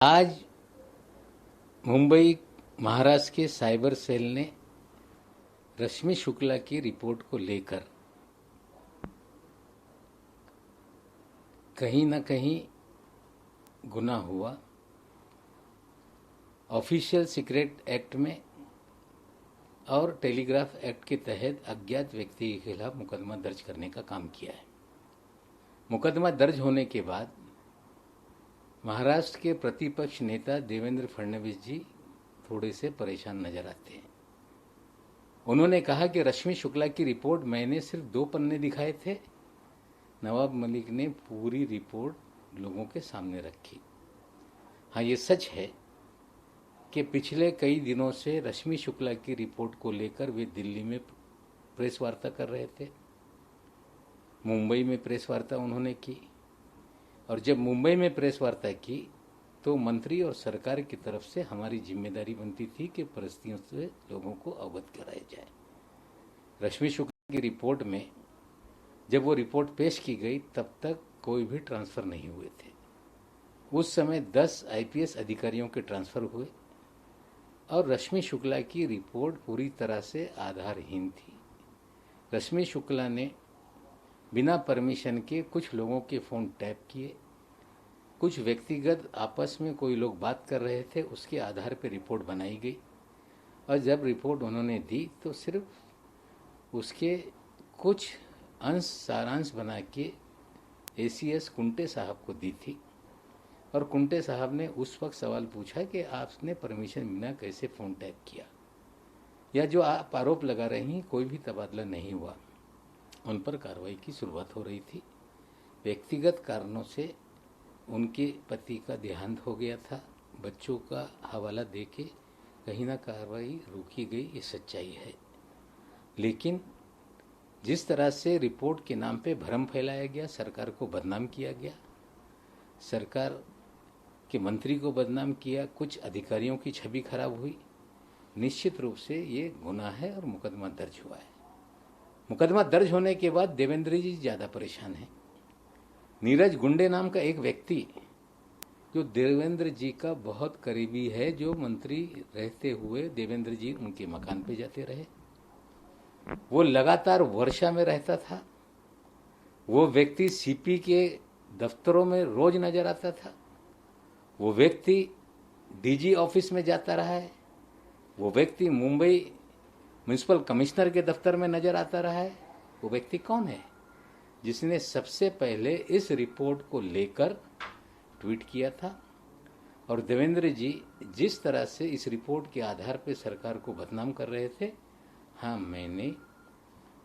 आज मुंबई महाराष्ट्र के cyber cell ने रश्मि शुक्ला की रिपोर्ट को लेकर कहीं न कहीं गुनाह हुआ। ऑफिशियल सीक्रेट एक्ट में और टेलीग्राफ एक्ट के तहत अज्ञात व्यक्ति के खिलाफ मुकदमा दर्ज करने का काम किया है। मुकदमा दर्ज होने के बाद महाराष्ट्र के प्रतिपक्ष नेता देवेंद्र फडणवीस जी थोड़े से परेशान नजर आते हैं। उन्होंने कहा कि रश्मि शुक्ला की रिपोर्ट मैंने सिर्फ 2 पन्ने दिखाए थे, नवाब मलिक ने पूरी रिपोर्ट लोगों के सामने रखी। हाँ, ये सच है कि पिछले कई दिनों से रश्मि शुक्ला की रिपोर्ट को लेकर वे दिल्ली में प्रेस वार्ता कर रहे थे, मुंबई में प्रेस वार्ता उन्होंने की, और जब मुंबई में प्रेस वार्ता की तो मंत्री और सरकार की तरफ से हमारी जिम्मेदारी बनती थी कि परिस्थितियों से लोगों को अवगत कराया जाए। रश्मि शुक्ला की रिपोर्ट में जब वो रिपोर्ट पेश की गई तब तक कोई भी ट्रांसफ़र नहीं हुए थे। उस समय 10 आईपीएस अधिकारियों के ट्रांसफ़र हुए और रश्मि शुक्ला की रिपोर्ट पूरी तरह से आधारहीन थी। रश्मि शुक्ला ने बिना परमिशन के कुछ लोगों के फ़ोन टैप किए, कुछ व्यक्तिगत आपस में कोई लोग बात कर रहे थे, उसके आधार पर रिपोर्ट बनाई गई और जब रिपोर्ट उन्होंने दी तो सिर्फ उसके कुछ अंश सारांश बना के एसीएस कुंटे साहब को दी थी और कुंटे साहब ने उस वक्त सवाल पूछा कि आपने परमिशन बिना कैसे फ़ोन टैप किया, या जो आप आरोप लगा रही हैं कोई भी तबादला नहीं हुआ। उन पर कार्रवाई की शुरुआत हो रही थी। व्यक्तिगत कारणों से उनके पति का देहांत हो गया था, बच्चों का हवाला देके कहीं ना कार्रवाई रोकी गई, ये सच्चाई है। लेकिन जिस तरह से रिपोर्ट के नाम पे भ्रम फैलाया गया, सरकार को बदनाम किया गया, सरकार के मंत्री को बदनाम किया, कुछ अधिकारियों की छवि खराब हुई, निश्चित रूप से ये गुनाह है और मुकदमा दर्ज हुआ है। मुकदमा दर्ज होने के बाद देवेंद्र जी ज़्यादा परेशान हैं। नीरज गुंडे नाम का एक व्यक्ति जो देवेंद्र जी का बहुत करीबी है, जो मंत्री रहते हुए देवेंद्र जी उनके मकान पे जाते रहे, वो लगातार वर्षा में रहता था, वो व्यक्ति सीपी के दफ्तरों में रोज नजर आता था, वो व्यक्ति डीजी ऑफिस में जाता रहा है, वो व्यक्ति मुंबई म्यूनिसिपल कमिश्नर के दफ्तर में नजर आता रहा है। वो व्यक्ति कौन है जिसने सबसे पहले इस रिपोर्ट को लेकर ट्वीट किया था? और देवेंद्र जी जिस तरह से इस रिपोर्ट के आधार पर सरकार को बदनाम कर रहे थे, हाँ, मैंने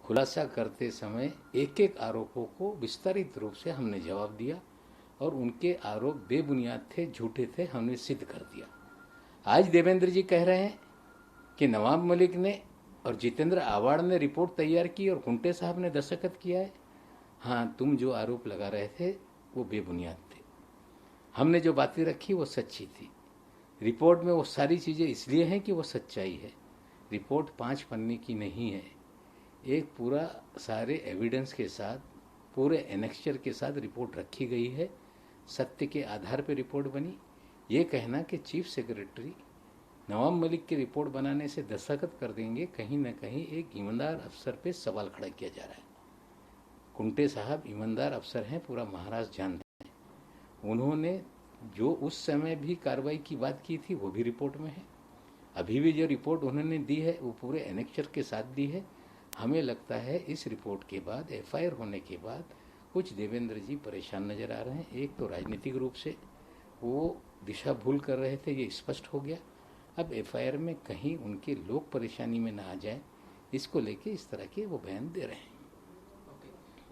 खुलासा करते समय एक एक आरोपों को विस्तारित रूप से हमने जवाब दिया और उनके आरोप बेबुनियाद थे, झूठे थे, हमने सिद्ध कर दिया। आज देवेंद्र जी कह रहे हैं कि नवाब मलिक ने और जितेंद्र आवाड़ ने रिपोर्ट तैयार की और कुंटे साहब ने दस्तखत किया है। हाँ, तुम जो आरोप लगा रहे थे वो बेबुनियाद थे, हमने जो बातें रखी वो सच्ची थी। रिपोर्ट में वो सारी चीज़ें इसलिए हैं कि वो सच्चाई है। रिपोर्ट 5 पन्ने की नहीं है, एक पूरा सारे एविडेंस के साथ, पूरे एनेक्चर के साथ रिपोर्ट रखी गई है। सत्य के आधार पर रिपोर्ट बनी। ये कहना कि चीफ सेक्रेटरी नवाब मलिक की रिपोर्ट बनाने से दस्तखत कर देंगे, कहीं ना कहीं एक ईमानदार अफसर पे सवाल खड़ा किया जा रहा है। कुंटे साहब ईमानदार अफसर हैं, पूरा महाराष्ट्र जानते हैं। उन्होंने जो उस समय भी कार्रवाई की बात की थी वो भी रिपोर्ट में है। अभी भी जो रिपोर्ट उन्होंने दी है वो पूरे एनेक्चर के साथ दी है। हमें लगता है इस रिपोर्ट के बाद, एफआईआर होने के बाद, कुछ देवेंद्र जी परेशान नजर आ रहे हैं। एक तो राजनीतिक रूप से वो दिशा भूल कर रहे थे, ये स्पष्ट हो गया। अब एफआईआर में कहीं उनके लोग परेशानी में ना आ जाए, इसको लेके इस तरह के वो बयान दे रहे हैं।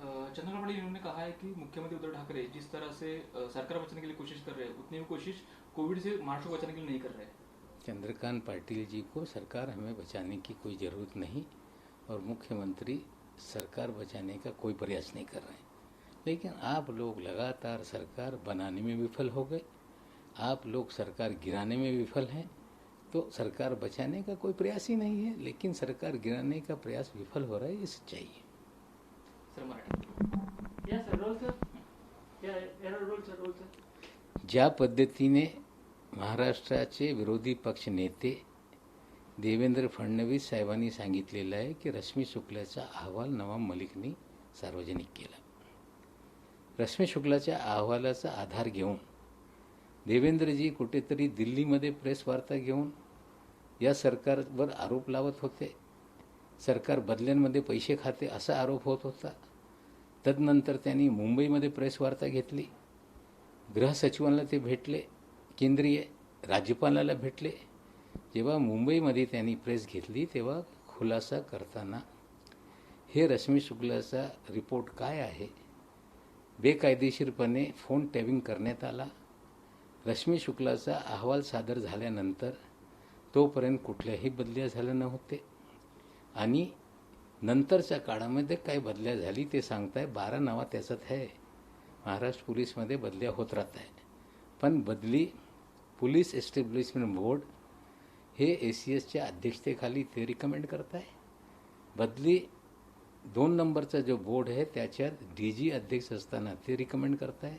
चंद्रकांत पाटिल इन्होंने कहा है कि मुख्यमंत्री उद्धव ठाकरे जिस तरह से सरकार बचाने के लिए कोशिश कर रहे हैं, उतनी भी कोशिश कोविड से महाराष्ट्र को बचाने के लिए नहीं कर रहे हैं। चंद्रकांत पाटिल जी को सरकार हमें बचाने की कोई ज़रूरत नहीं और मुख्यमंत्री सरकार बचाने का कोई प्रयास नहीं कर रहे हैं। लेकिन आप लोग लगातार सरकार बनाने में विफल हो गए, आप लोग सरकार गिराने में विफल हैं, तो सरकार बचाने का कोई प्रयास ही नहीं है। लेकिन सरकार गिराने का प्रयास विफल हो रहा है, ये सच्चाई है। सर मराठी ज्या पद्धतीने महाराष्ट्राचे विरोधी पक्ष नेते देवेंद्र फडणवीस साहेबांनी सांगितलेलं आहे की रश्मी शुक्लाचा अहवाल नवाब मलिकनी सार्वजनिक केला. रश्मी शुक्लाच्या अहवालाचा आधार घेऊन देवेंद्रजी कुठेतरी दिल्लीमध्ये प्रेस वार्ता घेऊन या सरकारवर आरोप लावत होते. सरकार बदल्यांमध्ये पैसे खाते असा आरोप होत होता. तदनंतर त्यांनी मुंबईमध्ये प्रेस वार्ता घेतली. गृहसचिवांना ते भेटले, केंद्रीय राज्यपालाला भेटले. जेव्हा मुंबईमध्ये त्यांनी प्रेस घेतली तेव्हा खुलासा करताना हे रश्मी शुक्लाचा रिपोर्ट काय आहे, बेकायदेशीरपणे फोन टॅपिंग करण्यात आला. रश्मी शुक्लाचा अहवाल सादर झाल्यानंतर तोपर्यंत कुठल्याही बदल्या झाल्या नव्हते आणि नंतरच्या काळामध्ये काय बदल्या झाली ते सांगताय. 12 नावा त्याच्यात आहे. महाराष्ट्र पोलीसमध्ये बदल्या होत राहत आहे. पण बदली पोलीस एस्टॅब्लिशमेंट बोर्ड हे ACSच्या अध्यक्षतेखाली ते रिकमेंड करत आहे. बदली 2 नंबरचा जो बोर्ड आहे त्याच्यात DG अध्यक्ष असताना ते रिकमेंड करत आहे.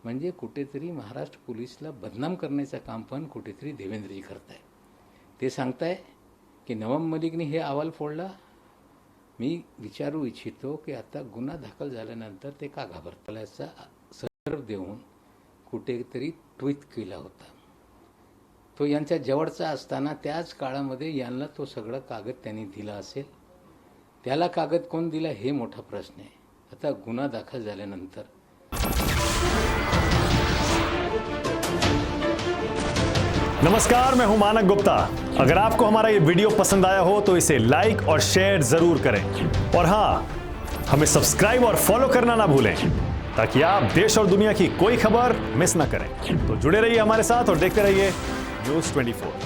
म्हणजे कुठेतरी महाराष्ट्र पोलीसला बदनाम करण्याचं काम पण कुठेतरी देवेंद्रजी करत आहे. ते सांगताय की नवाब मलिकने हे अहवाल फोडला. मी विचारू इच्छितो की आता गुन्हा दाखल झाल्यानंतर ते का घाबरताल्याचा संदर्भ देऊन कुठेतरी ट्विट केला होता. तो यांच्या जवळचा असताना त्याच काळामध्ये यांना तो सगळं कागद त्यांनी दिला असेल. त्याला कागद कोण दिला हे मोठा प्रश्न आहे. आता गुन्हा दाखल झाल्यानंतर नमस्कार, मैं हूं मानक गुप्ता. अगर आपको हमारा ये वीडियो पसंद आया हो तो इसे लाइक और शेयर जरूर करें और हाँ, हमें सब्सक्राइब और फॉलो करना ना भूलें ताकि आप देश और दुनिया की कोई खबर मिस ना करें. तो जुड़े रहिए हमारे साथ और देखते रहिए News 24.